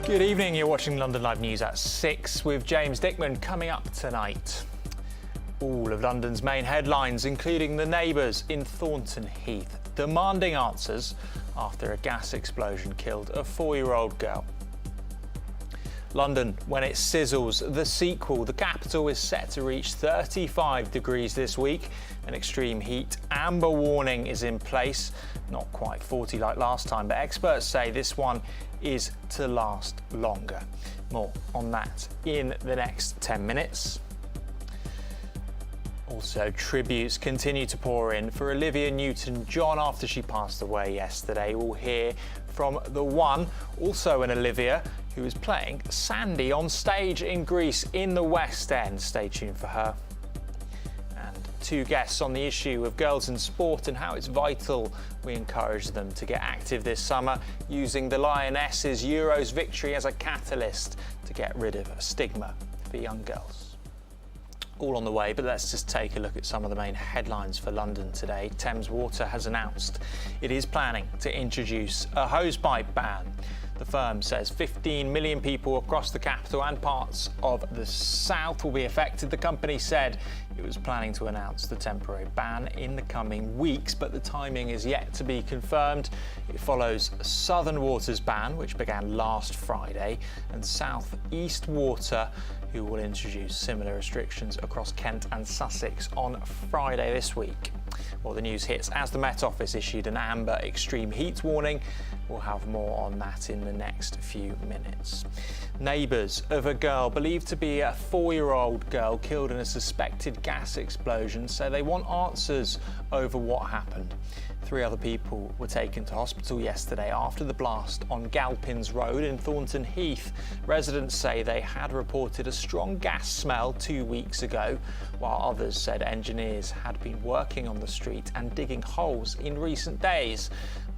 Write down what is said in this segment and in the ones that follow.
Good evening, you're watching London Live News at 6 with James Dickman. Coming up tonight, all of London's main headlines, including the neighbours in Thornton Heath demanding answers after a gas explosion killed a 4-year-old girl. London, when it sizzles, the sequel. The capital is set to reach 35 degrees this week. An extreme heat amber warning is in place. Not quite 40 like last time, but experts say this one is to last longer. More on that in the next 10 minutes. Also, tributes continue to pour in for Olivia Newton-John after she passed away yesterday. We'll hear from the one, also an Olivia, who is playing Sandy on stage in Greece in the West End. Stay tuned for her. And two guests on the issue of girls in sport and how it's vital we encourage them to get active this summer, using the Lionesses' Euros victory as a catalyst to get rid of a stigma for young girls. All on the way, but let's just take a look at some of the main headlines for London today. Thames Water has announced it is planning to introduce a hosepipe ban. The firm says 15 million people across the capital and parts of the south will be affected. The company said it was planning to announce the temporary ban in the coming weeks, but the timing is yet to be confirmed. It follows Southern Water's ban, which began last Friday, and South East Water, who will introduce similar restrictions across Kent and Sussex on Friday this week. Well, the news hits as the Met Office issued an amber extreme heat warning. We'll have more on that in the next few minutes. Neighbours of a girl believed to be a 4-year-old girl killed in a suspected gas explosion say they want answers over what happened. 3 other people were taken to hospital yesterday after the blast on Galpins Road in Thornton Heath. Residents say they had reported a strong gas smell 2 weeks ago, while others said engineers had been working on the street and digging holes in recent days.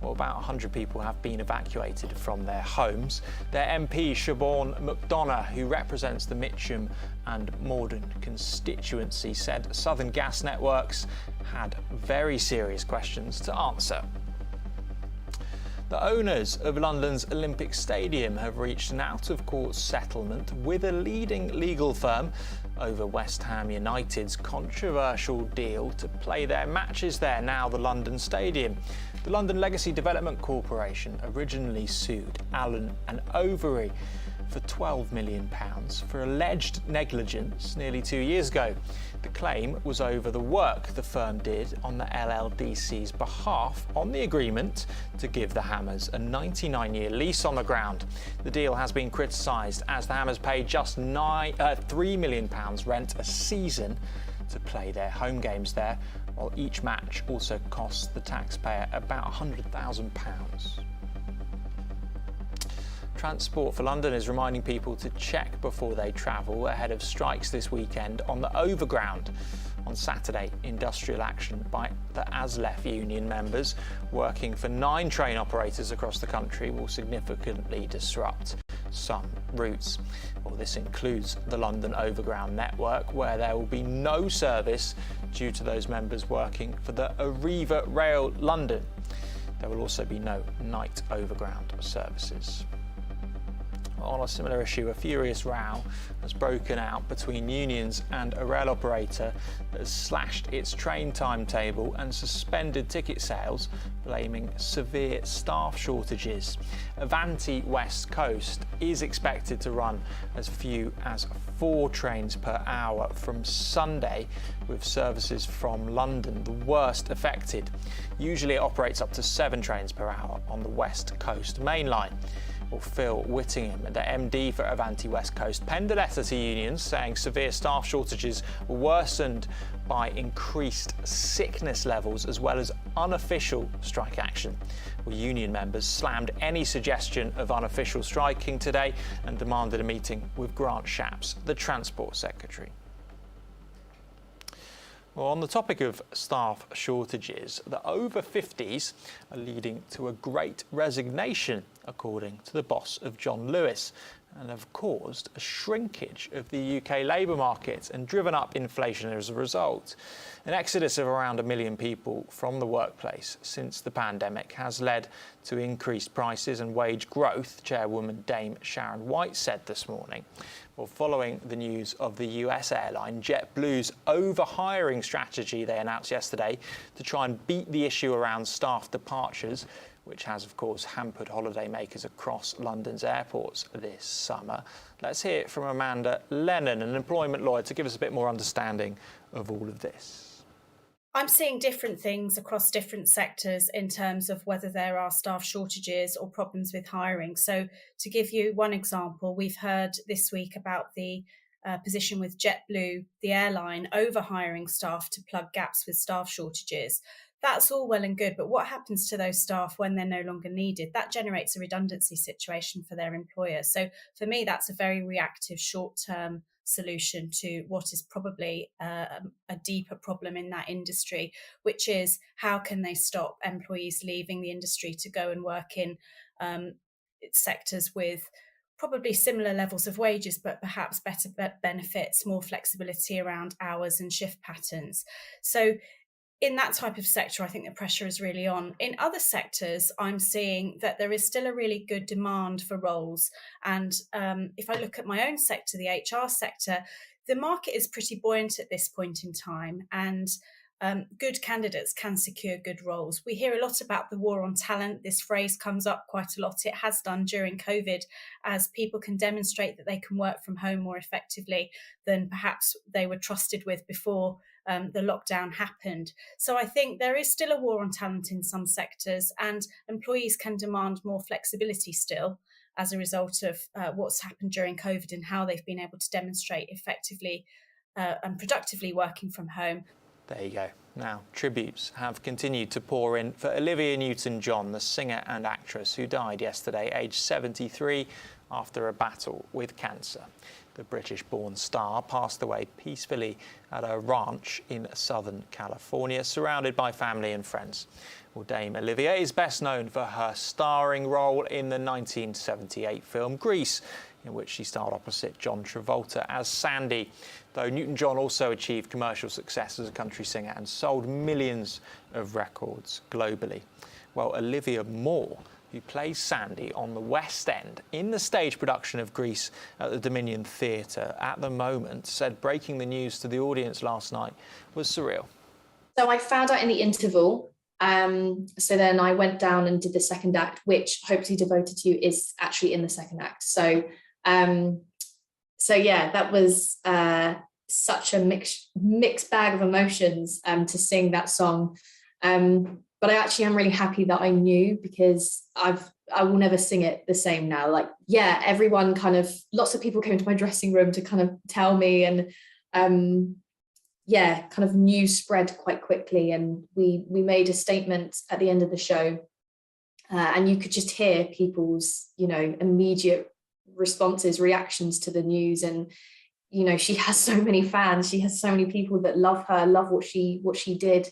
Well, about 100 people have been evacuated from their homes. Their MP, Siobhan McDonough, who represents the Mitcham and Morden constituency, said Southern Gas Networks had very serious questions to answer. The owners of London's Olympic Stadium have reached an out-of-court settlement with a leading legal firm over West Ham United's controversial deal to play their matches there, now the London Stadium. The London Legacy Development Corporation originally sued Allen and Overy for £12 million for alleged negligence nearly 2 years ago. The claim was over the work the firm did on the LLDC's behalf on the agreement to give the Hammers a 99-year lease on the ground. The deal has been criticised as the Hammers paid just £3 million rent a season to play their home games there, while each match also costs the taxpayer about £100,000. Transport for London is reminding people to check before they travel ahead of strikes this weekend on the Overground. On Saturday, industrial action by the ASLEF union members working for 9 train operators across the country will significantly disrupt some routes. Well, this includes the London Overground network, where there will be no service due to those members working for the Arriva Rail London. There will also be no night overground services. On a similar issue, a furious row has broken out between unions and a rail operator that has slashed its train timetable and suspended ticket sales, blaming severe staff shortages. Avanti West Coast is expected to run as few as 4 trains per hour from Sunday, with services from London the worst affected. Usually it operates up to 7 trains per hour on the West Coast main line. Well, Phil Whittingham, the MD for Avanti West Coast, penned a letter to unions saying severe staff shortages were worsened by increased sickness levels as well as unofficial strike action. Well, union members slammed any suggestion of unofficial striking today and demanded a meeting with Grant Shapps, the Transport Secretary. Well, on the topic of staff shortages, the over 50s are leading to a great resignation, according to the boss of John Lewis. and have caused a shrinkage of the UK labour market and driven up inflation as a result. An exodus of around 1 million people from the workplace since the pandemic has led to increased prices and wage growth, Chairwoman Dame Sharon White said this morning. Well, following the news of the US airline JetBlue's overhiring strategy they announced yesterday to try and beat the issue around staff departures, which has, of course, hampered holidaymakers across London's airports this summer. Let's hear it from Amanda Lennon, an employment lawyer, to give us a bit more understanding of all of this. I'm seeing different things across different sectors in terms of whether there are staff shortages or problems with hiring. So to give you one example, we've heard this week about the position with JetBlue, the airline, overhiring staff to plug gaps with staff shortages. That's all well and good, but what happens to those staff when they're no longer needed? That generates a redundancy situation for their employer. So for me, that's a very reactive, short-term solution to what is probably a deeper problem in that industry, which is how can they stop employees leaving the industry to go and work in sectors with probably similar levels of wages, but perhaps better benefits, more flexibility around hours and shift patterns. So in that type of sector, I think the pressure is really on. In other sectors, I'm seeing that there is still a really good demand for roles. And if I look at my own sector, the HR sector, the market is pretty buoyant at this point in time. And good candidates can secure good roles. We hear a lot about the war on talent. This phrase comes up quite a lot. It has done during COVID, as people can demonstrate that they can work from home more effectively than perhaps they were trusted with before the lockdown happened. So I think there is still a war on talent in some sectors, and employees can demand more flexibility still as a result of what's happened during COVID and how they've been able to demonstrate effectively and productively working from home. There you go. Now, tributes have continued to pour in for Olivia Newton-John, the singer and actress who died yesterday, aged 73, after a battle with cancer. The British-born star passed away peacefully at a ranch in Southern California, surrounded by family and friends. Well, Dame Olivia is best known for her starring role in the 1978 film Grease, in which she starred opposite John Travolta as Sandy. Though Newton-John also achieved commercial success as a country singer and sold millions of records globally. Well, Olivia Moore, who plays Sandy on the West End in the stage production of Grease at the Dominion Theatre at the moment, said breaking the news to the audience last night was surreal. So I found out in the interval. So then I went down and did the second act, which Hopefully Devoted to You is actually in the second act. So yeah, that was such a mixed bag of emotions to sing that song. But I actually am really happy that I knew, because I will never sing it the same now. Like, yeah, everyone lots of people came into my dressing room to kind of tell me, and kind of news spread quite quickly. And we made a statement at the end of the show, and you could just hear people's, immediate responses, reactions to the news. And, she has so many fans. She has so many people that love her, love what she did.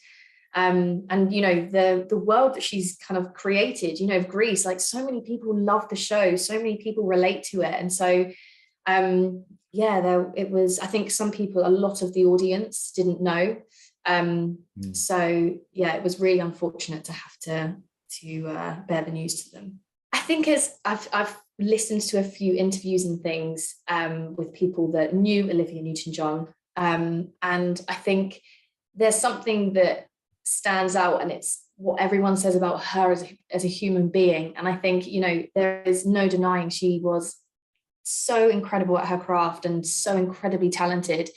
And the world that she's kind of created, of Greece, like, so many people love the show, so many people relate to it. And so it was, I think some people, a lot of the audience didn't know. So yeah, it was really unfortunate to have to bear the news to them. I think as I've listened to a few interviews and things with people that knew Olivia Newton-John, and I think there's something that stands out, and it's what everyone says about her as a human being. And I think, there is no denying she was so incredible at her craft and so incredibly talented,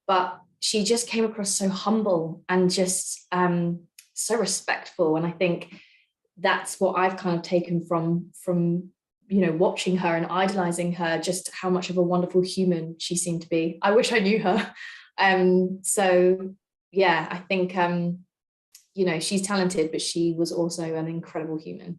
but she just came across so humble and just so respectful. And I think that's what I've kind of taken from watching her and idolizing her, just how much of a wonderful human she seemed to be. I wish I knew her. So yeah, I think she's talented, but she was also an incredible human.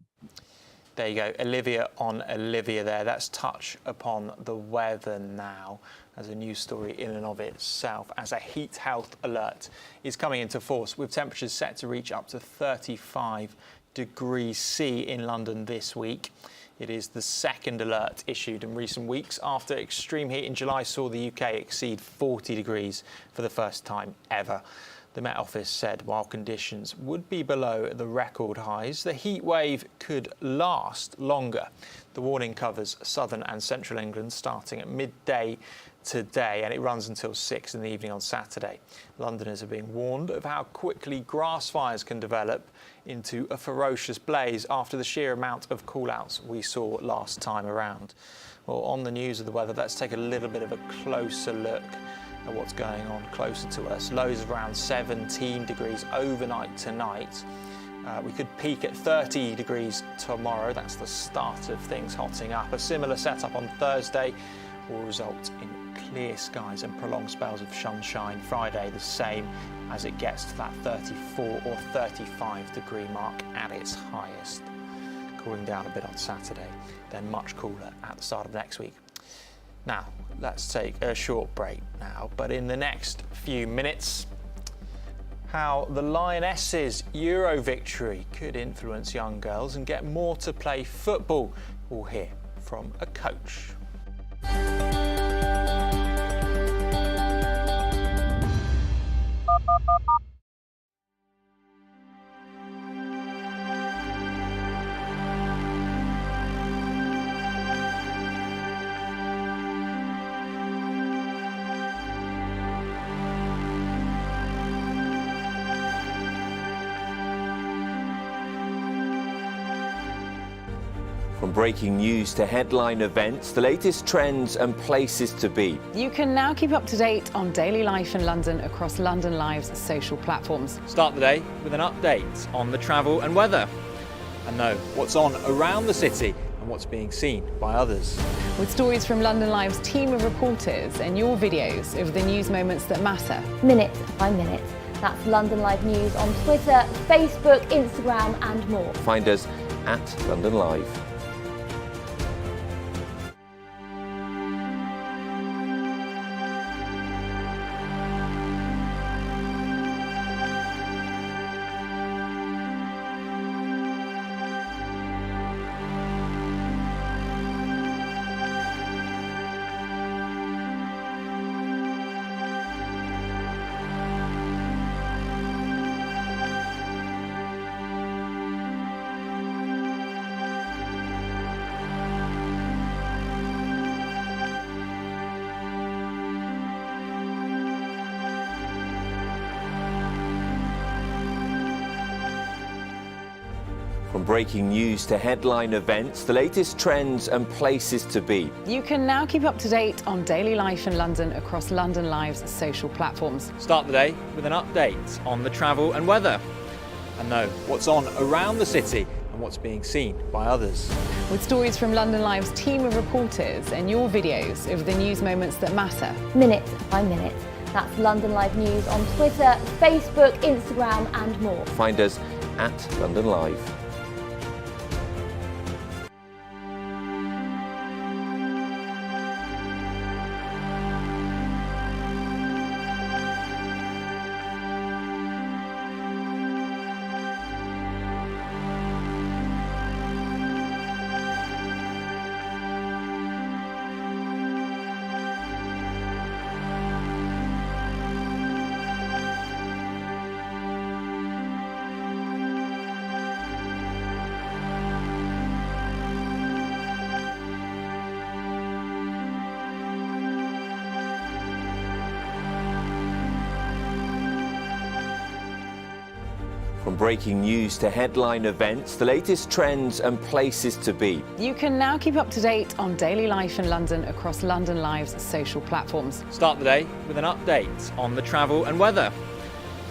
There you go, Olivia on Olivia there. Let's touch upon the weather now as a news story in and of itself, as a heat health alert is coming into force, with temperatures set to reach up to 35 degrees C in London this week. It is the second alert issued in recent weeks after extreme heat in July saw the UK exceed 40 degrees for the first time ever. The Met Office said while conditions would be below the record highs, the heat wave could last longer. The warning covers southern and central England starting at midday today, and it runs until 6 in the evening on Saturday. Londoners are being warned of how quickly grass fires can develop into a ferocious blaze after the sheer amount of call-outs we saw last time around. Well, on the news of the weather, let's take a little bit of a closer look at what's going on closer to us. Lows of around 17 degrees overnight tonight. We could peak at 30 degrees tomorrow. That's the start of things hotting up. A similar setup on Thursday will result in clear skies and prolonged spells of sunshine. Friday, the same as it gets to that 34 or 35 degree mark at its highest. Cooling down a bit on Saturday, then much cooler at the start of next week. Now, let's take a short break now, but in the next few minutes, how the Lionesses' Euro victory could influence young girls and get more to play football. We'll hear from a coach. From breaking news to headline events, the latest trends and places to be. You can now keep up to date on daily life in London across London Live's social platforms. Start the day with an update on the travel and weather, and know what's on around the city and what's being seen by others. With stories from London Live's team of reporters and your videos of the news moments that matter. Minute by minute. That's London Live News on Twitter, Facebook, Instagram and more. Find us at London Live. From breaking news to headline events, the latest trends and places to be. You can now keep up to date on daily life in London across London Live's social platforms. Start the day with an update on the travel and weather, and know what's on around the city and what's being seen by others. With stories from London Live's team of reporters and your videos of the news moments that matter. Minute by minute. That's London Live News on Twitter, Facebook, Instagram and more. Find us at London Live. From breaking news to headline events, the latest trends and places to be. You can now keep up to date on daily life in London across London Live's social platforms. Start the day with an update on the travel and weather,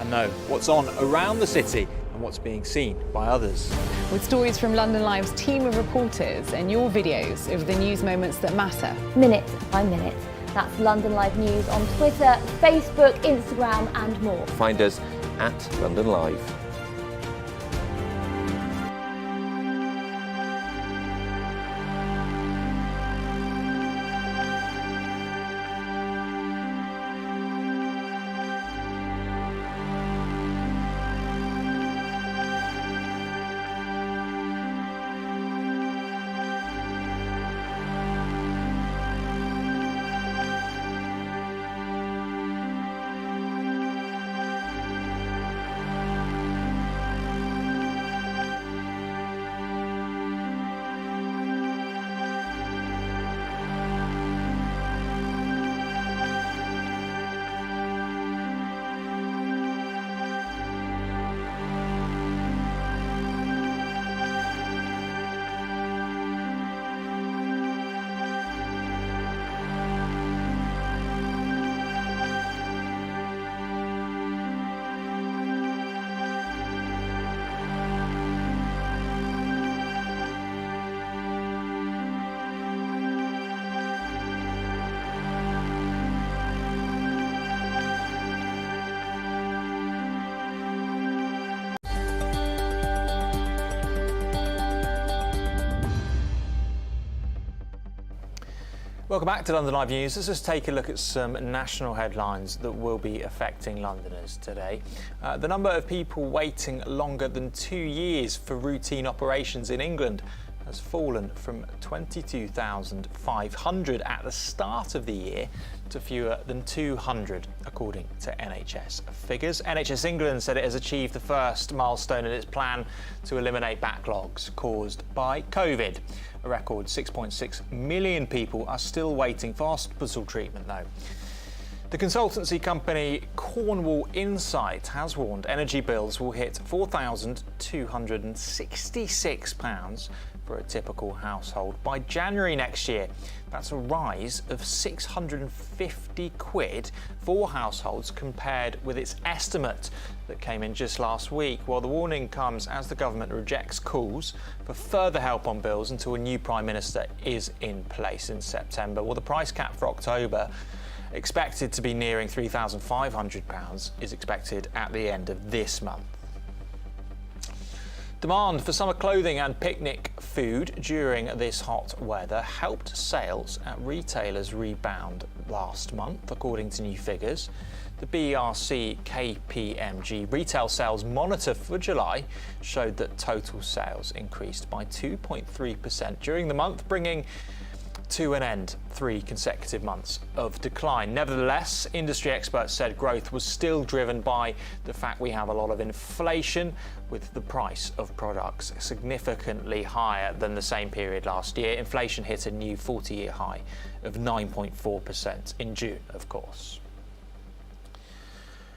and know what's on around the city and what's being seen by others. With stories from London Live's team of reporters and your videos of the news moments that matter. Minute by minute. That's London Live News on Twitter, Facebook, Instagram and more. Find us at London Live. Welcome back to London Live News. Let's just take a look at some national headlines that will be affecting Londoners today. The number of people waiting longer than 2 years for routine operations in England has fallen from 22,500 at the start of the year to fewer than 200, according to NHS figures. NHS England said it has achieved the first milestone in its plan to eliminate backlogs caused by COVID. A record 6.6 million people are still waiting for hospital treatment, though. The consultancy company Cornwall Insight has warned energy bills will hit £4,266 for a typical household by January next year. That's a rise of £650 for households compared with its estimate that came in just last week. While the warning comes as the government rejects calls for further help on bills until a new Prime Minister is in place in September. Well, the price cap for October, expected to be nearing £3,500, is expected at the end of this month. Demand for summer clothing and picnic food during this hot weather helped sales at retailers rebound last month, according to new figures. The BRC KPMG retail sales monitor for July showed that total sales increased by 2.3% during the month, bringing to an end 3 consecutive months of decline. Nevertheless, industry experts said growth was still driven by the fact we have a lot of inflation, with the price of products significantly higher than the same period last year. Inflation hit a new 40-year high of 9.4% in June, of course.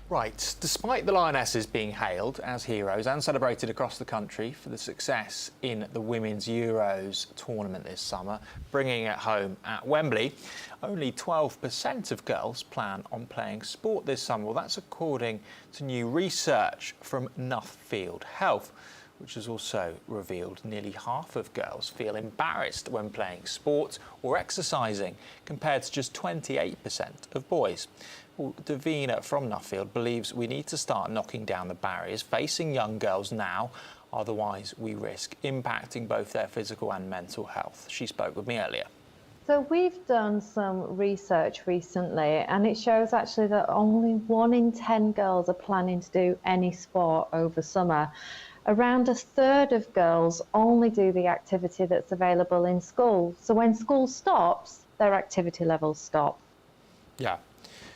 Right, despite the Lionesses being hailed as heroes and celebrated across the country for the success in the Women's Euros tournament this summer, bringing it home at Wembley, only 12% of girls plan on playing sport this summer. Well, that's according to new research from Nuffield Health, which has also revealed nearly half of girls feel embarrassed when playing sport or exercising, compared to just 28% of boys. Well, Davina from Nuffield believes we need to start knocking down the barriers facing young girls now, otherwise we risk impacting both their physical and mental health. She spoke with me earlier. So we've done some research recently, and it shows actually that only 1 in 10 girls are planning to do any sport over summer. Around a third of girls only do the activity that's available in school. So when school stops, their activity levels stop. Yeah.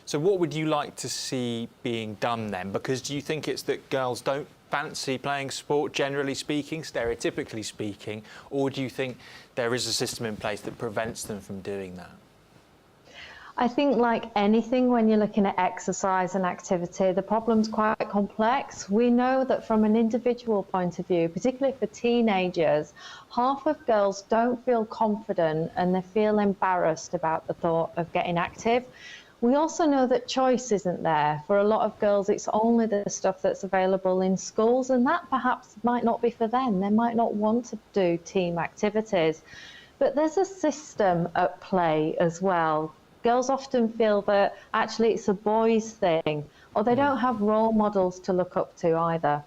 So what would you like to see being done then? Because do you think it's that girls don't fancy playing sport, generally speaking, stereotypically speaking, or do you think there is a system in place that prevents them from doing that? I think, like anything, when you're looking at exercise and activity, the problem's quite complex. We know that from an individual point of view, particularly for teenagers, half of girls don't feel confident and they feel embarrassed about the thought of getting active. We also know that choice isn't there. For a lot of girls, it's only the stuff that's available in schools, and that perhaps might not be for them. They might not want to do team activities. But there's a system at play as well. Girls often feel that actually it's a boys' thing, or they don't have role models to look up to either.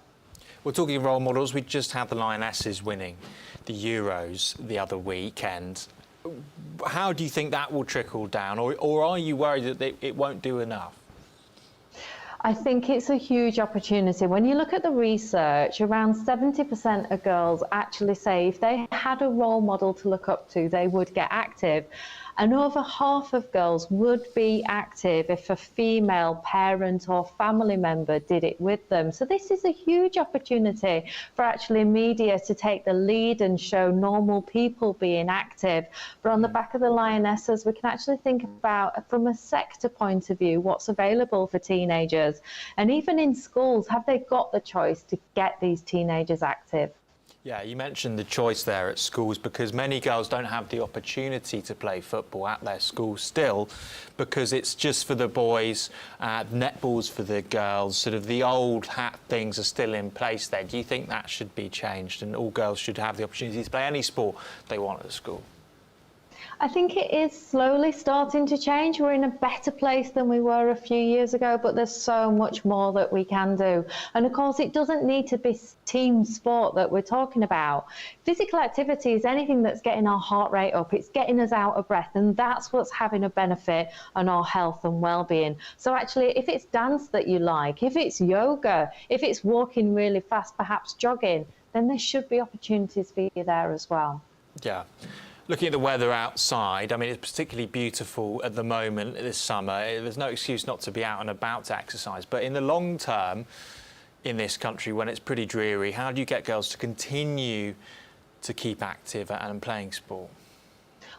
Well, talking of role models, we just had the Lionesses winning the Euros the other weekend. How do you think that will trickle down, or are you worried that it won't do enough? I think it's a huge opportunity. When you look at the research, around 70% of girls actually say if they had a role model to look up to, they would get active. And over half of girls would be active if a female parent or family member did it with them. So this is a huge opportunity for actually media to take the lead and show normal people being active. But on the back of the Lionesses, we can actually think about, from a sector point of view, what's available for teenagers. And even in schools, have they got the choice to get these teenagers active? Yeah, you mentioned the choice there at schools, because many girls don't have the opportunity to play football at their school still, because it's just for the boys, netball's for the girls, sort of the old hat things are still in place there. Do you think that should be changed and all girls should have the opportunity to play any sport they want at school? I think it is slowly starting to change. We're in a better place than we were a few years ago, but there's so much more that we can do. And of course, it doesn't need to be team sport that we're talking about. Physical activity is anything that's getting our heart rate up, it's getting us out of breath, and that's what's having a benefit on our health and well-being. So actually, if it's dance that you like, if it's yoga, if it's walking really fast, perhaps jogging, then there should be opportunities for you there as well. Yeah. Looking at the weather outside, I mean, it's particularly beautiful at the moment this summer. There's no excuse not to be out and about to exercise. But in the long term, in this country, when it's pretty dreary, how do you get girls to continue to keep active and playing sport?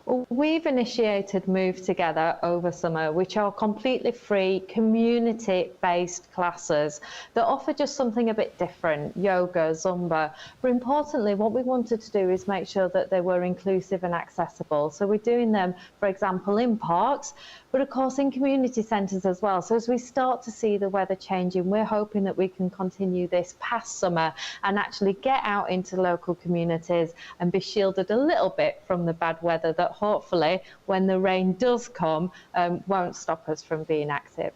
Well, we've initiated Move Together over summer, which are completely free, community-based classes that offer just something a bit different, yoga, Zumba. But importantly, what we wanted to do is make sure that they were inclusive and accessible. So we're doing them, for example, in parks, but of course in community centres as well. So as we start to see the weather changing, we're hoping that we can continue this past summer and actually get out into local communities and be shielded a little bit from the bad weather that hopefully, when the rain does come, won't stop us from being active.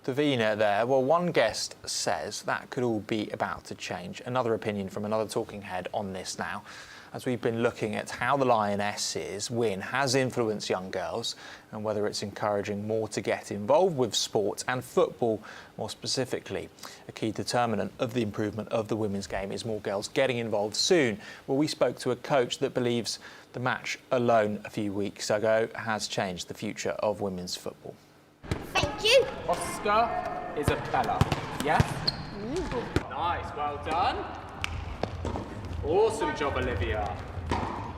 Davina there, well, one guest says that could all be about to change. Another opinion from another talking head on this now, as we've been looking at how the Lionesses' win has influenced young girls and whether it's encouraging more to get involved with sport and football more specifically. A key determinant of the improvement of the women's game is more girls getting involved soon. Well, we spoke to a coach that believes the match alone a few weeks ago has changed the future of women's football. Thank you. Oscar Isabella. Yes? Cool. Nice, well done. Awesome job, Olivia.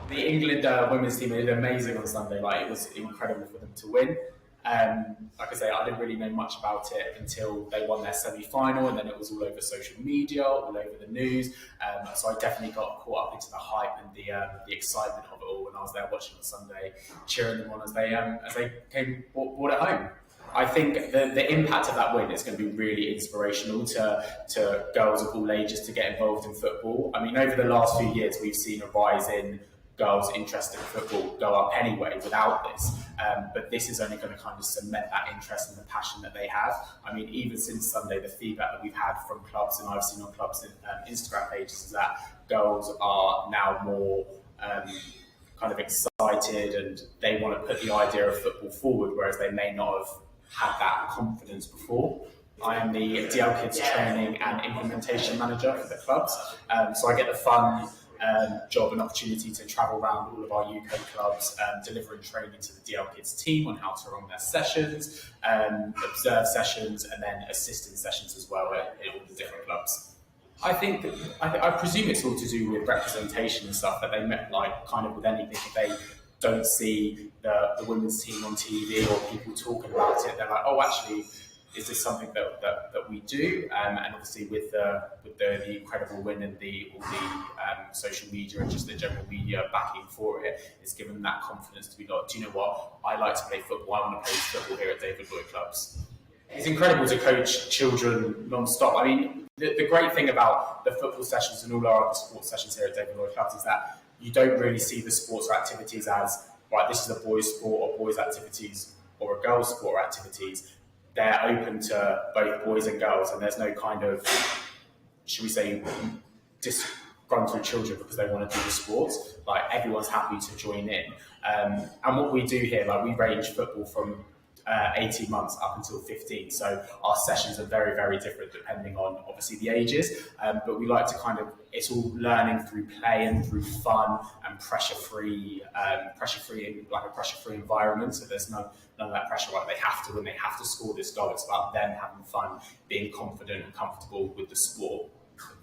The England women's team did amazing on Sunday. Like, it was incredible for them to win. Like I say, I didn't really know much about it until they won their semi-final, and then it was all over social media, all over the news. So I definitely got caught up into the hype and the excitement of it all when I was there watching on Sunday, cheering them on as they brought it home. I think the impact of that win is going to be really inspirational to girls of all ages to get involved in football. I mean, over the last few years, we've seen a rise in girls' interest in football go up anyway without this. But this is only going to kind of cement that interest and the passion that they have. I mean, even since Sunday, the feedback that we've had from clubs, and I've seen on clubs' Instagram pages, is that girls are now more kind of excited and they want to put the idea of football forward, whereas they may not have had that confidence before. I am the DL Kids Training and Implementation Manager for the clubs, so I get the fun job and opportunity to travel around all of our UK clubs, delivering training to the DL Kids team on how to run their sessions, observe sessions, and then assist in sessions as well at all the different clubs. I think I presume it's all to do with representation and stuff, that they met, like, kind of with anything. If they don't see the women's team on TV or people talking about it, they're like, oh, actually, is this something that we do? And obviously with the incredible win and all the social media and just the general media backing for it, it's given them that confidence to be like, do you know what? I like to play football. I want to play football here at David Lloyd Clubs. It's incredible to coach children non-stop. I mean, the great thing about the football sessions and all our other sports sessions here at David Lloyd Clubs is that you don't really see the sports or activities as, right, this is a boys' sport or boys' activities or a girls' sport or activities. They're open to both boys and girls, and there's no kind of, should we say, disgruntled children because they want to do the sports. Like, everyone's happy to join in. And what we do here, like, we range football from 18 months up until 15. So our sessions are very, very different depending on, obviously, the ages. But we like to kind of, it's all learning through play and through fun and pressure-free environment. So there's none of that pressure, like they have to win, they have to score this goal. It's about them having fun, being confident and comfortable with the sport.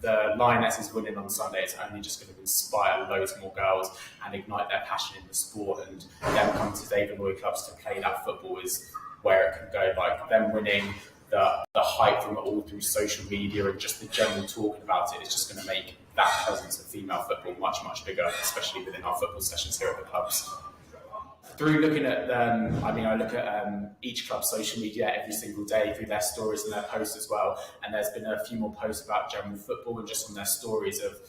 The Lionesses winning on Sunday is only just going to inspire loads more girls and ignite their passion in the sport, and them coming to David Lloyd Clubs to play that football is where it can go. Like, them winning, the hype from it all through social media and just the general talking about it is just going to make that presence of female football much, much bigger, especially within our football sessions here at the clubs. Through looking at them, I mean, I look at each club's social media every single day through their stories and their posts as well. And there's been a few more posts about general football and just on their stories of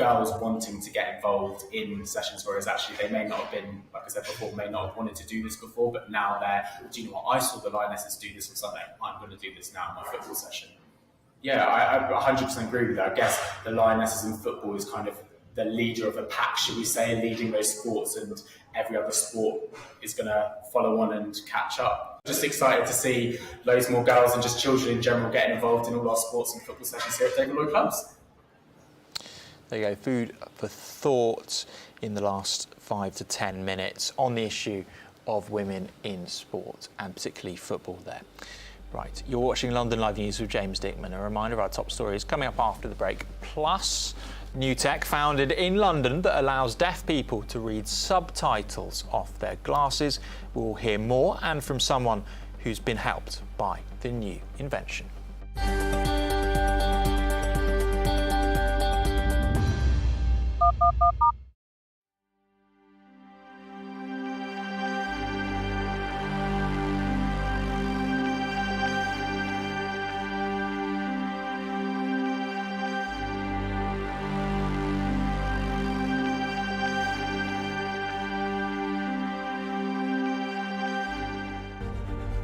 girls wanting to get involved in sessions, whereas actually they may not have been, like I said before, may not have wanted to do this before, but now they're, do you know what, I saw the Lionesses do this on Sunday, I'm going to do this now in my football session. Yeah, I 100% agree with that. I guess the Lionesses in football is kind of the leader of a pack, should we say, leading those sports, and every other sport is going to follow on and catch up. Just excited to see loads more girls and just children in general getting involved in all our sports and football sessions here at David Lloyd Clubs. There you go, food for thought in the last 5 to 10 minutes on the issue of women in sport, and particularly football there. Right, you're watching London Live News with James Dickman. A reminder of our top stories coming up after the break. Plus, new tech founded in London that allows deaf people to read subtitles off their glasses. We'll hear more, and from someone who's been helped by the new invention.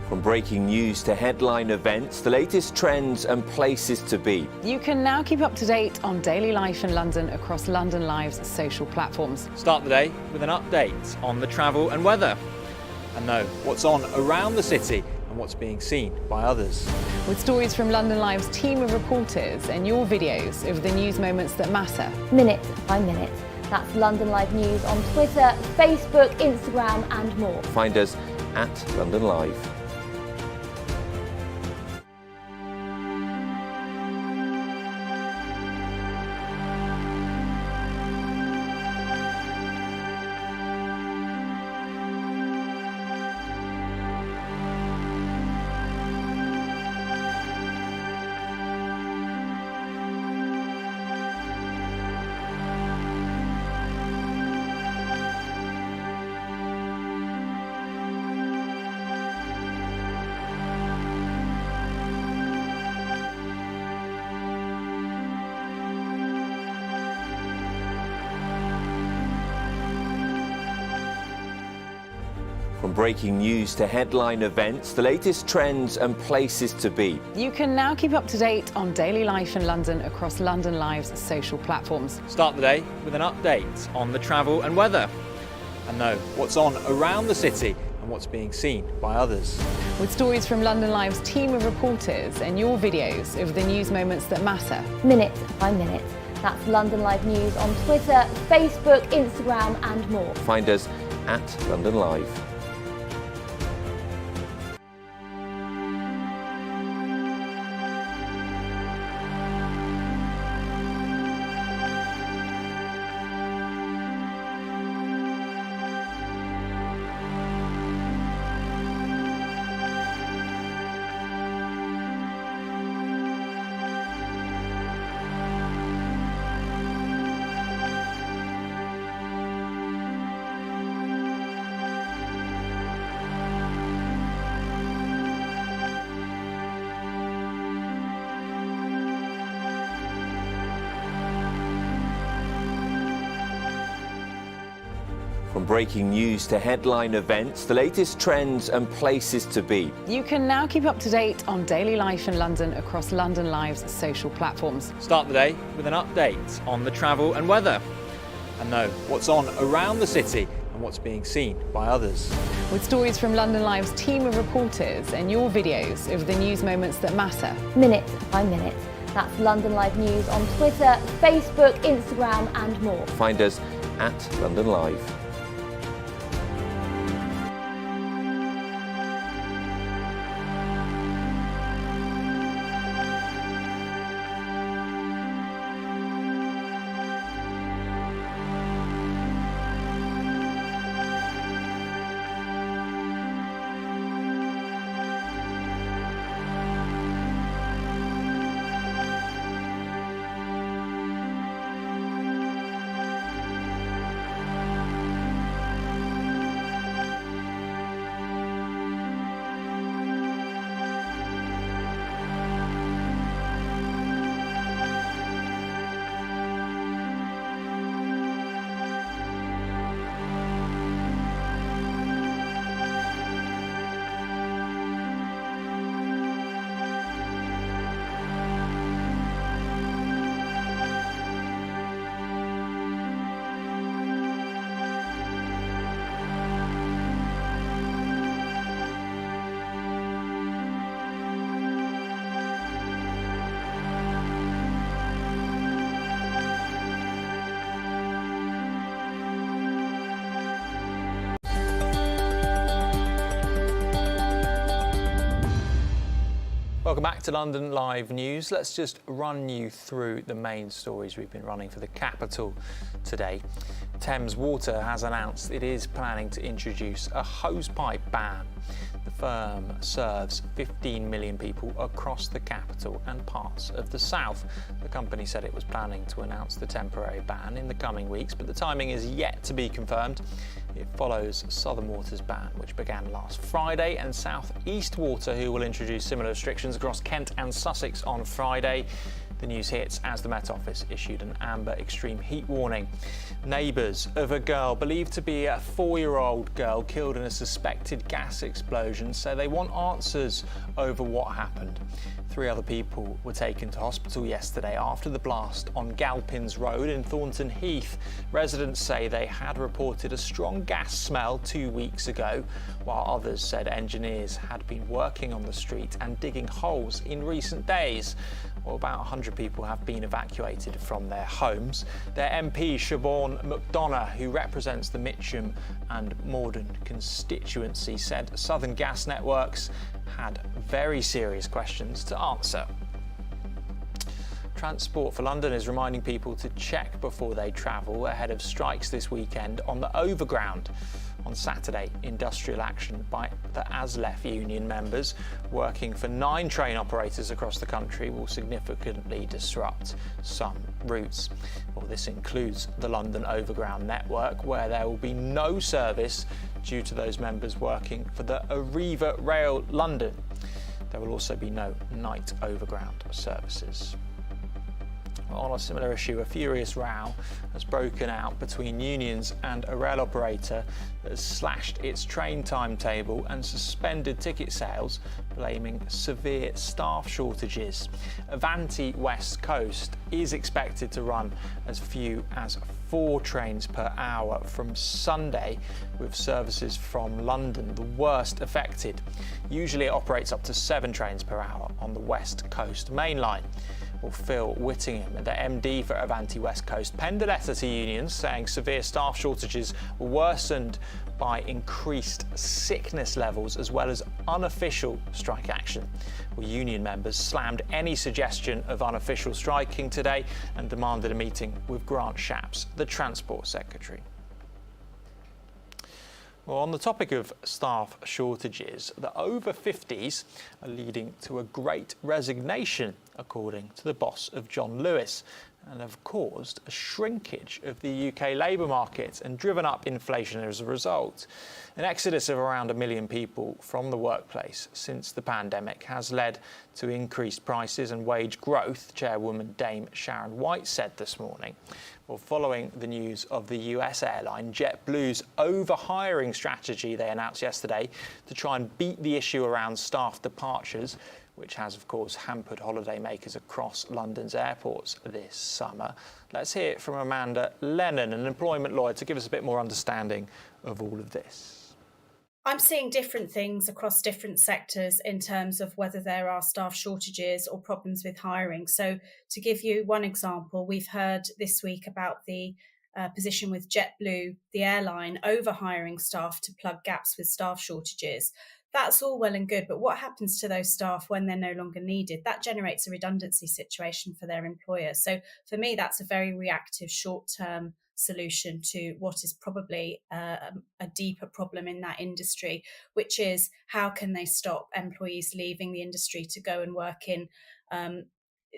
From breaking news to headline events, the latest trends and places to be. You can now keep up to date on daily life in London across London Live's social platforms. Start the day with an update on the travel and weather, and know what's on around the city and what's being seen by others. With stories from London Live's team of reporters and your videos of the news moments that matter. Minute by minute. That's London Live News on Twitter, Facebook, Instagram and more. Find us at London Live. From breaking news to headline events, the latest trends and places to be. You can now keep up to date on daily life in London across London Live's social platforms. Start the day with an update on the travel and weather, and know what's on around the city and what's being seen by others. With stories from London Live's team of reporters and your videos of the news moments that matter. Minute by minute. That's London Live News on Twitter, Facebook, Instagram and more. Find us at London Live. From breaking news to headline events, the latest trends and places to be. You can now keep up to date on daily life in London across London Live's social platforms. Start the day with an update on the travel and weather, and know what's on around the city and what's being seen by others. With stories from London Live's team of reporters and your videos of the news moments that matter. Minute by minute. That's London Live News on Twitter, Facebook, Instagram and more. Find us at London Live. Welcome back to London Live News. Let's just run you through the main stories we've been running for the capital today. Thames Water has announced it is planning to introduce a hosepipe ban. The firm serves 15 million people across the capital and parts of the south. The company said it was planning to announce the temporary ban in the coming weeks, but the timing is yet to be confirmed. It follows Southern Water's ban, which began last Friday, and South East Water, who will introduce similar restrictions across Kent and Sussex on Friday. The news hits as the Met Office issued an amber extreme heat warning. Neighbours of a girl believed to be a 4-year-old girl killed in a suspected gas explosion say they want answers over what happened. 3 other people were taken to hospital yesterday after the blast on Galpins Road in Thornton Heath. Residents say they had reported a strong gas smell 2 weeks ago, while others said engineers had been working on the street and digging holes in recent days. Well, about 100 people have been evacuated from their homes. Their MP, Siobhan McDonough, who represents the Mitcham and Morden constituency, said Southern Gas Networks had very serious questions to answer. Transport for London is reminding people to check before they travel ahead of strikes this weekend on the Overground. On Saturday, industrial action by the ASLEF union members working for 9 train operators across the country will significantly disrupt some routes. Well, this includes the London Overground network, where there will be no service due to those members working for the Arriva Rail London. There will also be no night overground services. On a similar issue, a furious row has broken out between unions and a rail operator that has slashed its train timetable and suspended ticket sales, blaming severe staff shortages. Avanti West Coast is expected to run as few as 4 trains per hour from Sunday, with services from London the worst affected. Usually it operates up to 7 trains per hour on the West Coast main line. Well, Phil Whittingham, the MD for Avanti West Coast, penned a letter to unions saying severe staff shortages were worsened by increased sickness levels as well as unofficial strike action. Well, union members slammed any suggestion of unofficial striking today and demanded a meeting with Grant Shapps, the Transport Secretary. Well, on the topic of staff shortages, the over 50s are leading to a great resignation, according to the boss of John Lewis, and have caused a shrinkage of the UK labour market and driven up inflation as a result. An exodus of around 1 million people from the workplace since the pandemic has led to increased prices and wage growth, Chairwoman Dame Sharon White said this morning. Well, following the news of the US airline JetBlue's overhiring strategy they announced yesterday to try and beat the issue around staff departures, which has, of course, hampered holidaymakers across London's airports this summer. Let's hear it from Amanda Lennon, an employment lawyer, to give us a bit more understanding of all of this. I'm seeing different things across different sectors in terms of whether there are staff shortages or problems with hiring. So to give you one example, we've heard this week about the position with JetBlue, the airline, overhiring staff to plug gaps with staff shortages. That's all well and good, but what happens to those staff when they're no longer needed? That generates a redundancy situation for their employer. So for me, that's a very reactive, short-term solution to what is probably a deeper problem in that industry, which is how can they stop employees leaving the industry to go and work in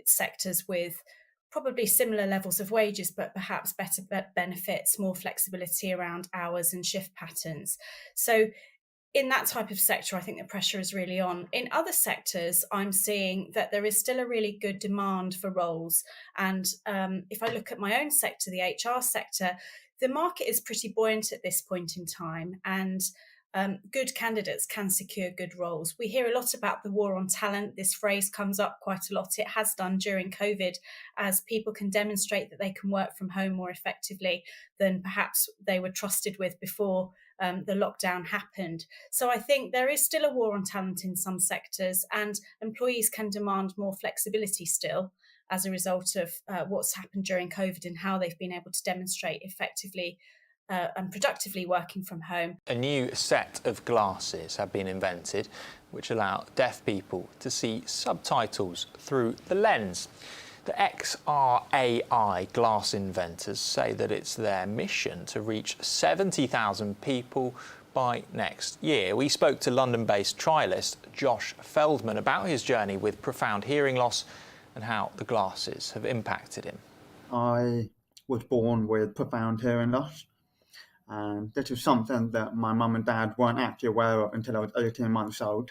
sectors with probably similar levels of wages, but perhaps better benefits, more flexibility around hours and shift patterns. So in that type of sector, I think the pressure is really on. In other sectors, I'm seeing that there is still a really good demand for roles. And if I look at my own sector, the HR sector, the market is pretty buoyant at this point in time. And good candidates can secure good roles. We hear a lot about the war on talent. This phrase comes up quite a lot. It has done during COVID, as people can demonstrate that they can work from home more effectively than perhaps they were trusted with before the lockdown happened. So I think there is still a war on talent in some sectors, and employees can demand more flexibility still as a result of what's happened during COVID and how they've been able to demonstrate effectively and productively working from home. A new set of glasses have been invented which allow deaf people to see subtitles through the lens. The XRAI glass inventors say that it's their mission to reach 70,000 people by next year. We spoke to London-based trialist Josh Feldman about his journey with profound hearing loss and how the glasses have impacted him. I was born with profound hearing loss, and this is something that my mum and dad weren't actually aware of until I was 18 months old.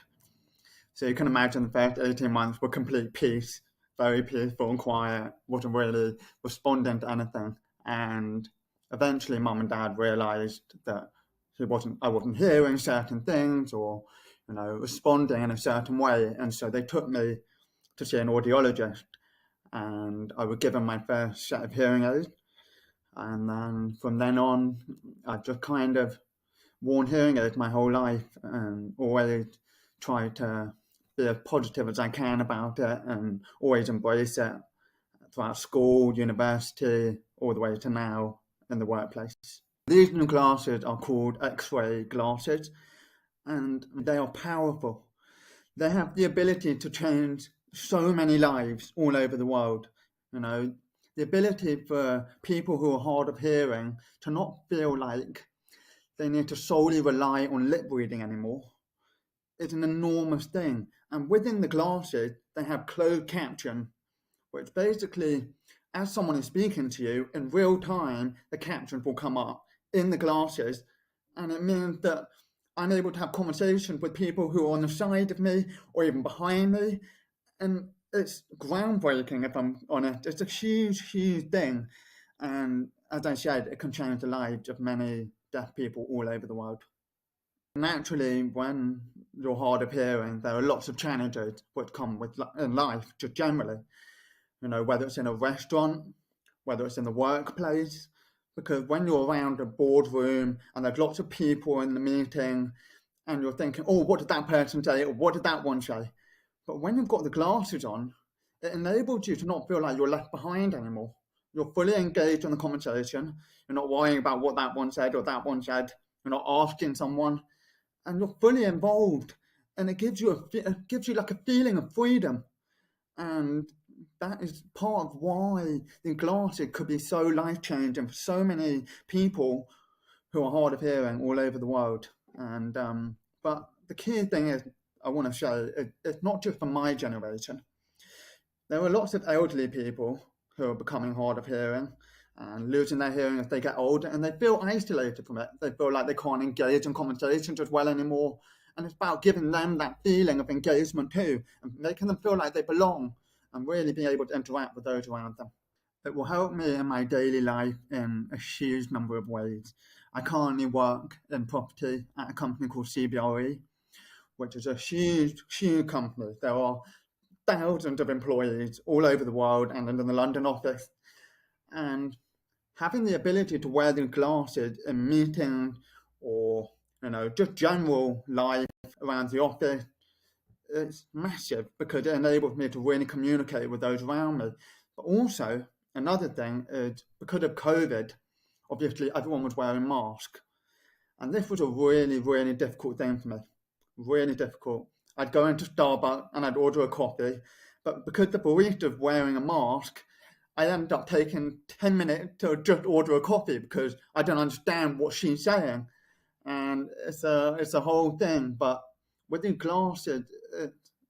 So you can imagine the first 18 months were complete peace, very peaceful and quiet, wasn't really responding to anything. And eventually mum and dad realised that I wasn't hearing certain things or, responding in a certain way. And so they took me to see an audiologist, and I was given my first set of hearing aids. And then from then on, I've just kind of worn hearing aids my whole life and always tried to be as positive as I can about it and always embrace it throughout school, university, all the way to now in the workplace. These new glasses are called X-ray glasses, and they are powerful. They have the ability to change so many lives all over the world. The ability for people who are hard of hearing to not feel like they need to solely rely on lip reading anymore is an enormous thing. And within the glasses, they have closed caption, which basically, as someone is speaking to you, in real time, the captions will come up in the glasses. And it means that I'm able to have conversations with people who are on the side of me or even behind me. And it's groundbreaking, if I'm honest. It's a huge, huge thing. And as I said, it can change the lives of many deaf people all over the world. Naturally, when you're hard of hearing, there are lots of challenges which come with in life, just generally. Whether it's in a restaurant, whether it's in the workplace, because when you're around a boardroom and there's lots of people in the meeting and you're thinking, oh, what did that person say? Or what did that one say? But when you've got the glasses on, it enables you to not feel like you're left behind anymore. You're fully engaged in the conversation. You're not worrying about what that one said or that one said. You're not asking someone, and you're fully involved. And it gives you like a feeling of freedom. And that is part of why the glasses could be so life-changing for so many people who are hard of hearing all over the world. And but the key thing is, I want to show it's not just for my generation. There are lots of elderly people who are becoming hard of hearing and losing their hearing as they get older, and they feel isolated from it. They feel like they can't engage in conversations as well anymore. And it's about giving them that feeling of engagement too, and making them feel like they belong and really being able to interact with those around them. It will help me in my daily life in a huge number of ways. I currently work in property at a company called CBRE, which is a huge, huge company. There are thousands of employees all over the world and in the London office. And having the ability to wear the glasses in meetings or, just general life around the office, it's massive because it enables me to really communicate with those around me. But also, another thing is because of COVID, obviously everyone was wearing masks. And this was a really, really difficult thing for me. Really difficult. I'd go into Starbucks and I'd order a coffee, but because the barista's wearing a mask, I ended up taking 10 minutes to just order a coffee because I don't understand what she's saying. And it's a whole thing, but with the glasses,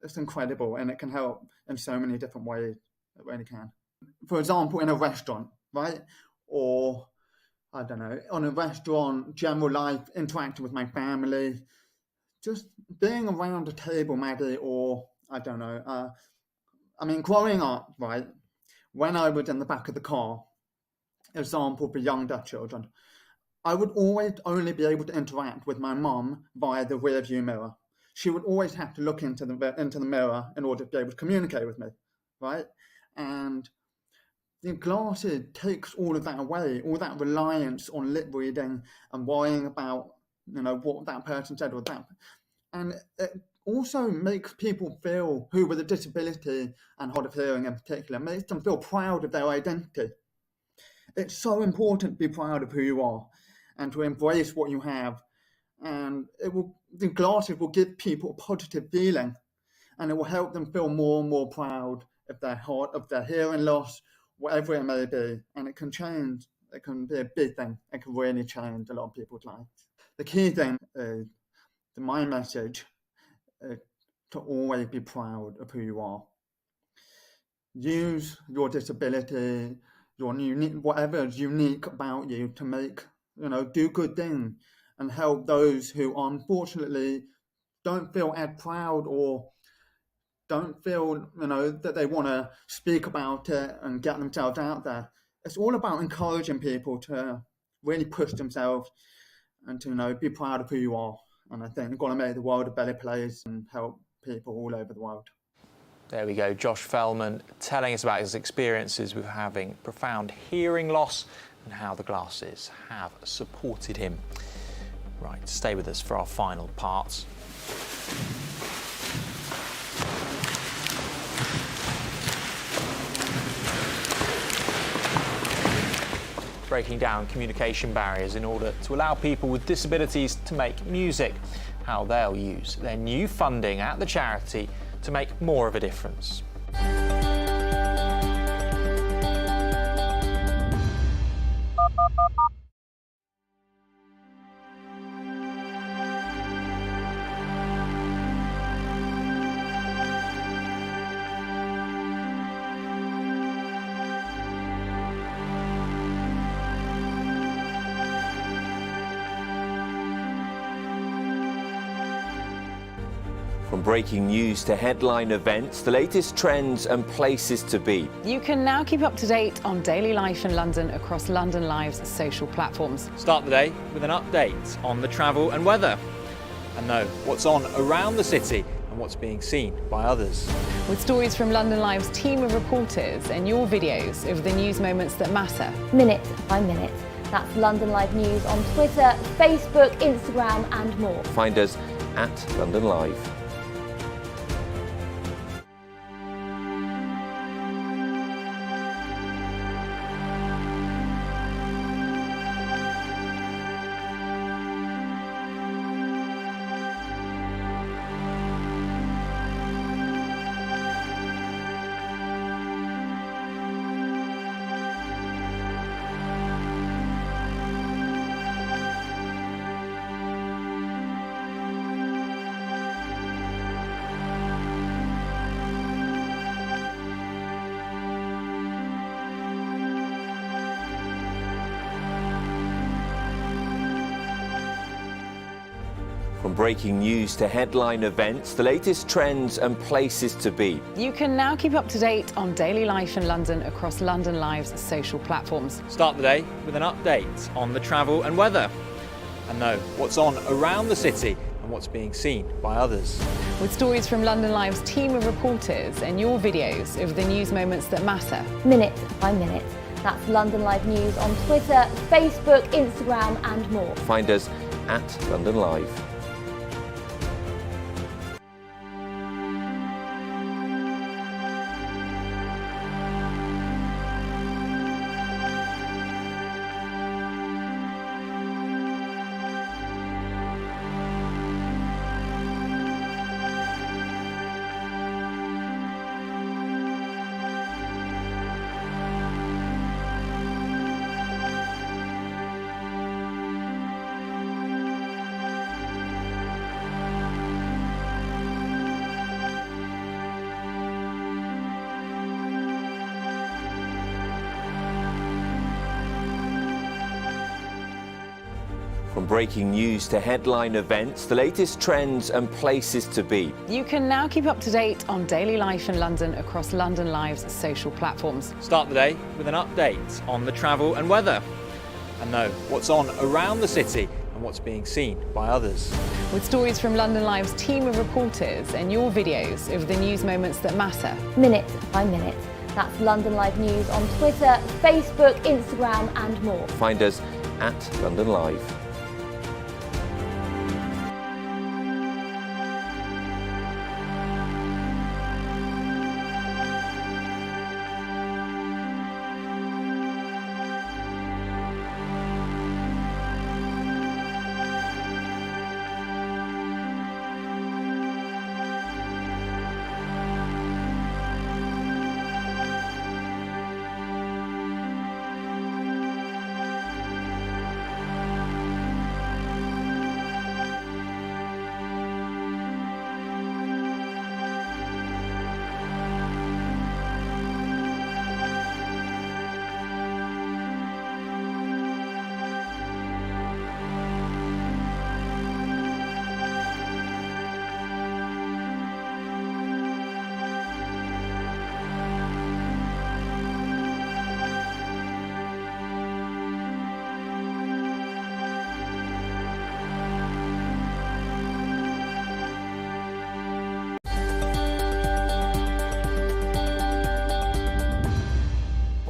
it's incredible and it can help in so many different ways. It really can. For example, in a restaurant, right? Or, I don't know, on a restaurant, general life, interacting with my family, just being around a table, maybe, or I don't know. Growing up, right, when I was in the back of the car, example for young deaf children, I would always only be able to interact with my mum via the rear view mirror. She would always have to look into the mirror in order to be able to communicate with me, right? And the glasses takes all of that away, all that reliance on lip reading and worrying about, what that person said or that. And it also makes people feel, who with a disability and hard of hearing in particular, makes them feel proud of their identity. It's so important to be proud of who you are. and to embrace what you have. And the glasses will give people a positive feeling, and it will help them feel more and more proud of their hearing loss, whatever it may be. And it can change. It can be a big thing. It can really change a lot of people's lives. The key thing is, my message is to always be proud of who you are. Use your disability, whatever is unique about you to make, do good things and help those who unfortunately don't feel as proud or don't feel, that they want to speak about it and get themselves out there. It's all about encouraging people to really push themselves and to, be proud of who you are. And I think you've got to make the world a better place and help people all over the world. There we go, Josh Fellman telling us about his experiences with having profound hearing loss and how the glasses have supported him. Right, stay with us for our final parts. Breaking down communication barriers in order to allow people with disabilities to make music, how they'll use their new funding at the charity to make more of a difference. From breaking news to headline events, the latest trends and places to be. You can now keep up to date on daily life in London across London Live's social platforms. Start the day with an update on the travel and weather, and know what's on around the city and what's being seen by others. With stories from London Live's team of reporters and your videos of the news moments that matter. Minute by minute. That's London Live News on Twitter, Facebook, Instagram and more. Find us at London Live. From breaking news to headline events, the latest trends and places to be. You can now keep up to date on daily life in London across London Live's social platforms. Start the day with an update on the travel and weather, and know what's on around the city and what's being seen by others. With stories from London Live's team of reporters and your videos of the news moments that matter. Minute by minute. That's London Live News on Twitter, Facebook, Instagram and more. Find us at London Live. From breaking news to headline events, the latest trends and places to be. You can now keep up to date on daily life in London across London Live's social platforms. Start the day with an update on the travel and weather, and know what's on around the city and what's being seen by others. With stories from London Live's team of reporters and your videos of the news moments that matter. Minute by minute. That's London Live News on Twitter, Facebook, Instagram and more. Find us at London Live.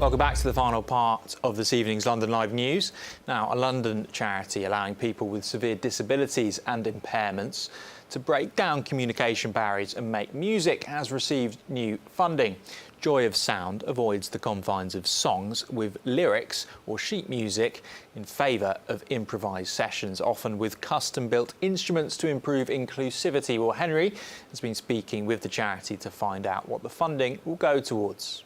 Welcome back to the final part of this evening's London Live News. Now, a London charity allowing people with severe disabilities and impairments to break down communication barriers and make music has received new funding. Joy of Sound avoids the confines of songs with lyrics or sheet music in favour of improvised sessions, often with custom-built instruments to improve inclusivity. Well, Henry has been speaking with the charity to find out what the funding will go towards.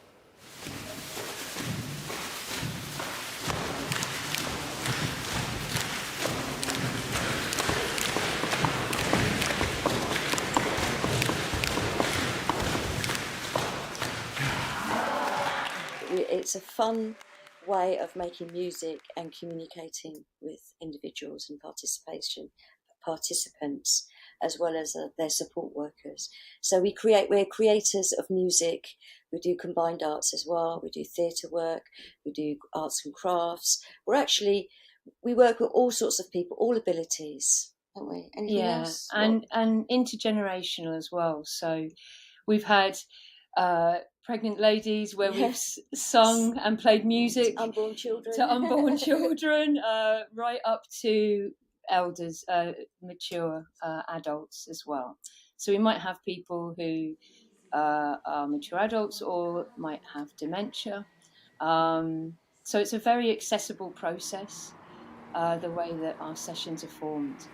It's a fun way of making music and communicating with individuals and participants, as well as their support workers. So we're creators of music. We do combined arts as well. We do theatre work. We do arts and crafts. We work with all sorts of people, all abilities, don't we? Anything else? And intergenerational as well. So we've had pregnant ladies where we've sung and played music to unborn children, right up to elders, mature adults as well. So we might have people who are mature adults or might have dementia. So it's a very accessible process, the way that our sessions are formed.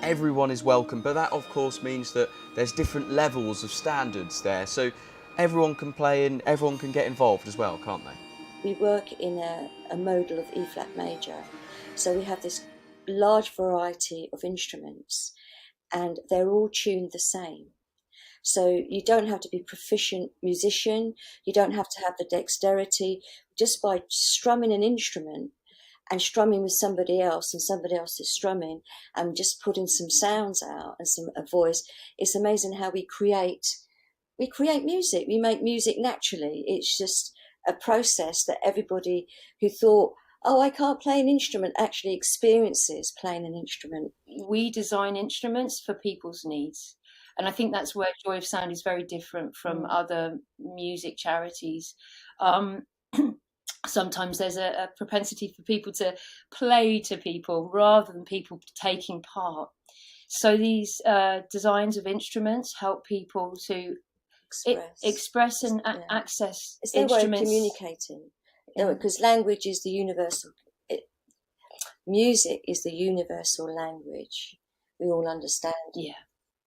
Everyone is welcome, but that of course means that there's different levels of standards there, so everyone can play and everyone can get involved as well, can't they? We work in a modal of E-flat major, so we have this large variety of instruments and they're all tuned the same. So you don't have to be a proficient musician, you don't have to have the dexterity. Just by strumming an instrument and strumming with somebody else and somebody else is strumming and just putting some sounds out and a voice, it's amazing how we create music. We make music naturally. It's just a process that everybody who thought, oh, I can't play an instrument, actually experiences playing an instrument. We design instruments for people's needs. And I think that's where Joy of Sound is very different from other music charities. Sometimes there's a propensity for people to play to people rather than people taking part. So these designs of instruments help people to express and access it's their instruments. Way of communicating. Because language is the universal. Music is the universal language. We all understand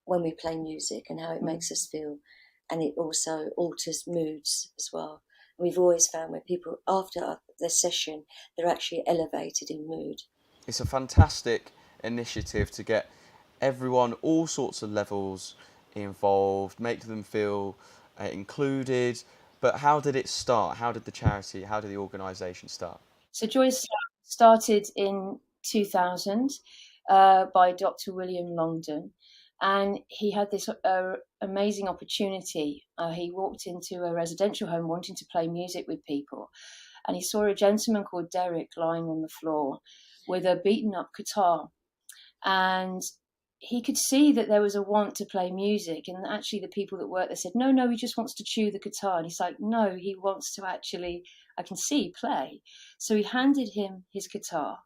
when we play music and how it makes us feel. And it also alters moods as well. We've always found when people, after their session, they're actually elevated in mood. It's a fantastic initiative to get everyone, all sorts of levels involved, make them feel included. But how did it start? How did the organisation start? So Joy started in 2000 by Dr. William Longdon. And he had this amazing opportunity. He walked into a residential home wanting to play music with people. And he saw a gentleman called Derek lying on the floor with a beaten up guitar. And he could see that there was a want to play music. And actually the people that worked there said, no, he just wants to chew the guitar. And he's like, no, he wants to actually, I can see, play. So he handed him his guitar.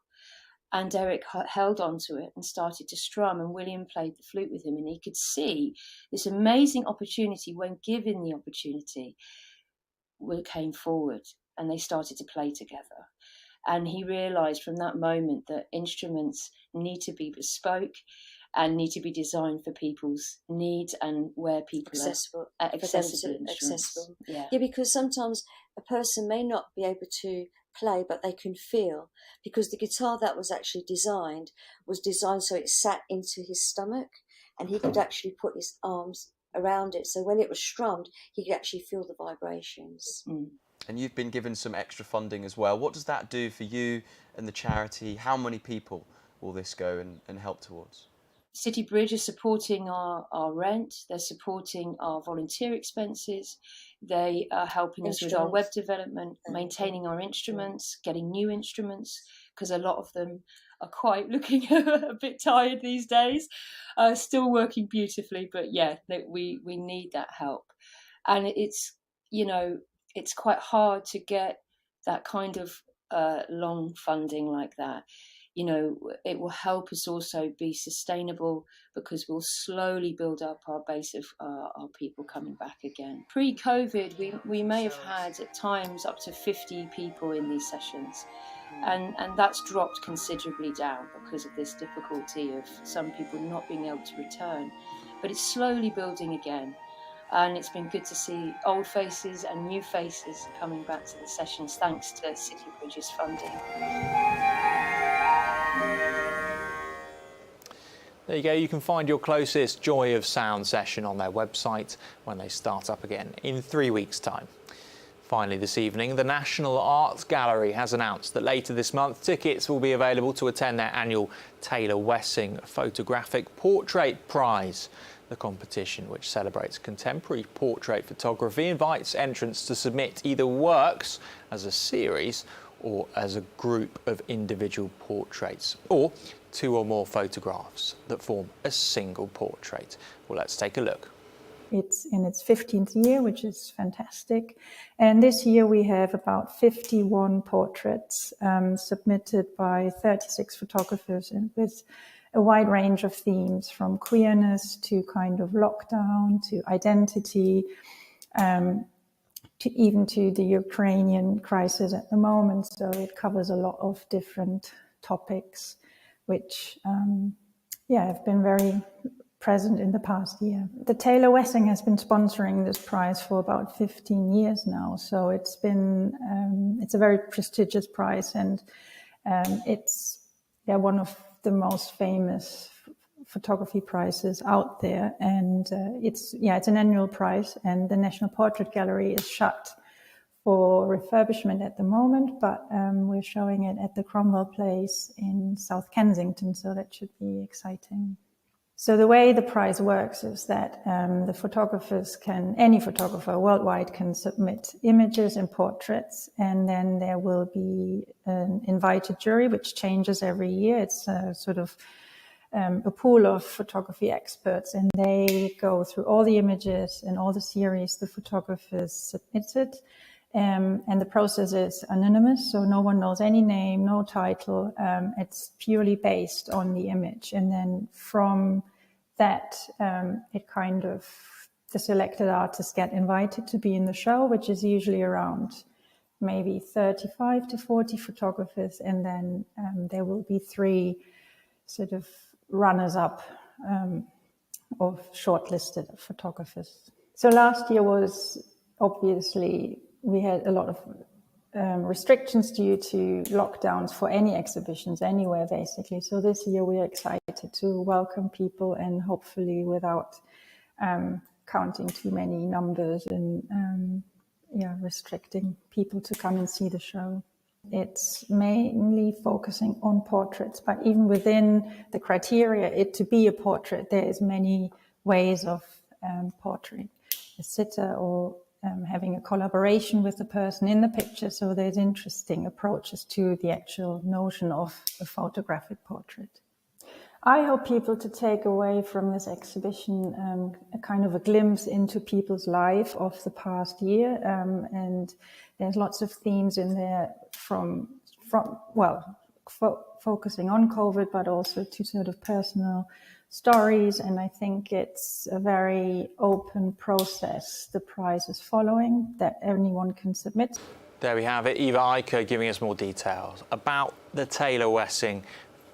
And Derek held onto it and started to strum, and William played the flute with him, and he could see this amazing opportunity. When given the opportunity, Will came forward and they started to play together. And he realised from that moment that instruments need to be bespoke and need to be designed for people's needs and where people accessible, are accessible. Yeah, because sometimes a person may not be able to play, but they can feel, because the guitar that was actually designed so it sat into his stomach and he could actually put his arms around it. So when it was strummed, he could actually feel the vibrations. And you've been given some extra funding as well. What does that do for you and the charity? How many people will this go and help towards? City Bridge is supporting our rent, they're supporting our volunteer expenses, they are helping us with our web development, maintaining our instruments, getting new instruments, because a lot of them are quite looking a bit tired these days, still working beautifully, but yeah, we need that help. And it's, you know, it's quite hard to get that kind of long funding like that. You know, it will help us also be sustainable because we'll slowly build up our base of our people coming back again. Pre-COVID, we may have had at times up to 50 people in these sessions, and that's dropped considerably down because of this difficulty of some people not being able to return. But it's slowly building again, and it's been good to see old faces and new faces coming back to the sessions thanks to City Bridge's funding. There you go, you can find your closest Joy of Sound session on their website when they start up again in 3 weeks' time. Finally this evening, the National Arts Gallery has announced that later this month tickets will be available to attend their annual Taylor Wessing Photographic Portrait Prize. The competition, which celebrates contemporary portrait photography, invites entrants to submit either works as a series or as a group of individual portraits, or 2 or more photographs that form a single portrait. Well, let's take a look. It's in its 15th year, which is fantastic. And this year we have about 51 portraits submitted by 36 photographers with a wide range of themes, from queerness to kind of lockdown to identity, to even to the Ukrainian crisis at the moment. So it covers a lot of different topics, which have been very present in the past year. The Taylor Wessing has been sponsoring this prize for about 15 years now, so it's a very prestigious prize, and it's one of the most famous photography prizes out there, and it's an annual prize, and the National Portrait Gallery is shut for refurbishment at the moment, but we're showing it at the Cromwell Place in South Kensington, so that should be exciting. So the way the prize works is that any photographer worldwide can submit images and portraits, and then there will be an invited jury, which changes every year. It's sort of a pool of photography experts, and they go through all the images and all the series the photographers submitted. And the process is anonymous, so no one knows any name, no title. It's purely based on the image. And then from that, the selected artists get invited to be in the show, which is usually around maybe 35 to 40 photographers. And then there will be 3 sort of runners-up of shortlisted photographers. So last year was obviously, we had a lot of restrictions due to lockdowns for any exhibitions anywhere, basically. So this year we're excited to welcome people, and hopefully without counting too many numbers and restricting people to come and see the show. It's mainly focusing on portraits, but even within the criteria, to be a portrait, there is many ways of portraying a sitter or having a collaboration with the person in the picture. So there's interesting approaches to the actual notion of a photographic portrait. I hope people to take away from this exhibition a kind of a glimpse into people's life of the past year. And there's lots of themes in there from focusing on COVID, but also to sort of personal stories. And I think it's a very open process the prize is following, that anyone can submit. There we have it, Eva Eicher giving us more details about the Taylor Wessing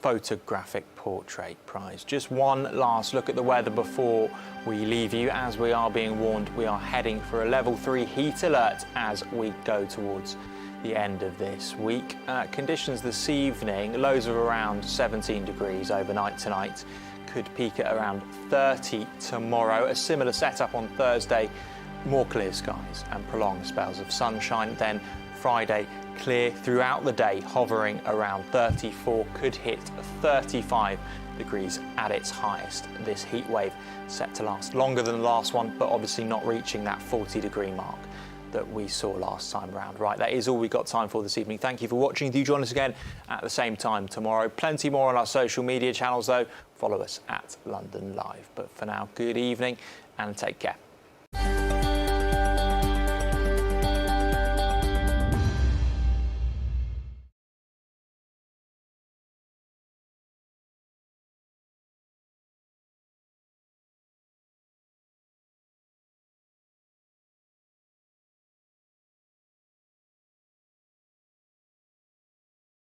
Photographic Portrait Prize. Just one last look at the weather before we leave you. As we are being warned, we are heading for a level 3 heat alert as we go towards the end of this week. Conditions this evening, lows of around 17 degrees overnight tonight, could peak at around 30 tomorrow. A similar setup on Thursday, more clear skies and prolonged spells of sunshine. Then Friday, clear throughout the day, hovering around 34, could hit 35 degrees at its highest. This heat wave set to last longer than the last one, but obviously not reaching that 40-degree mark that we saw last time round. Right, that is all we've got time for this evening. Thank you for watching. Do join us again at the same time tomorrow. Plenty more on our social media channels, though. Follow us at London Live. But for now, good evening and take care.